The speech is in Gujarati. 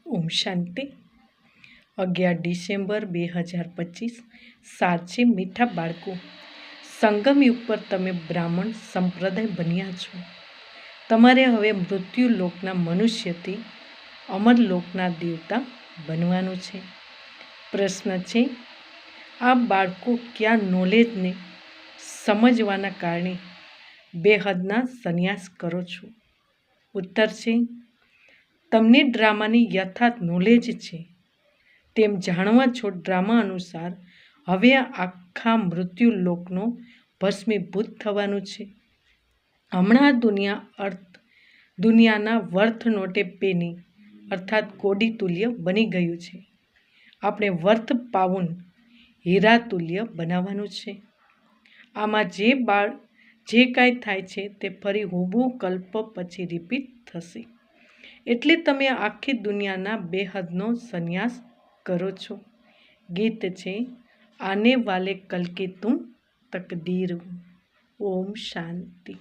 ઓમ શાંતિ. 11 ડિસેમ્બર 2025. સાર છે મીઠા બાળકો, સંગમ યુગ પર તમે બ્રાહ્મણ સંપ્રદાય બન્યા છો. તમારે હવે મૃત્યુલોકના મનુષ્યથી અમરલોકના દેવતા બનવાનું છે. પ્રશ્ન છે, આ બાળકો કયા નોલેજને સમજવાના કારણે બેહદના સંન્યાસ કરો છો? ઉત્તર છે, તમને ડ્રામાની યથાર્થ નોલેજ છે તેમ જાણવા છો. ડ્રામા અનુસાર હવે આખા મૃત્યુલોકનો ભસ્મીભૂત થવાનું છે. હમણાં દુનિયાના વર્થ નોટે પેની અર્થાત કોડી તુલ્ય બની ગયું છે. આપણે વર્થ પાઉન હીરા તુલ્ય બનાવવાનું છે. આમાં જે કાંઈ થાય છે તે ફરી હુબહુ કલ્પ પછી રિપીટ થશે. એટલે તમે આખી દુનિયાના બેહદનો સંન્યાસ કરો છો. ગીત છે, આને વાલે કલ કે તુમ તકદીર. ઓમ શાંતિ.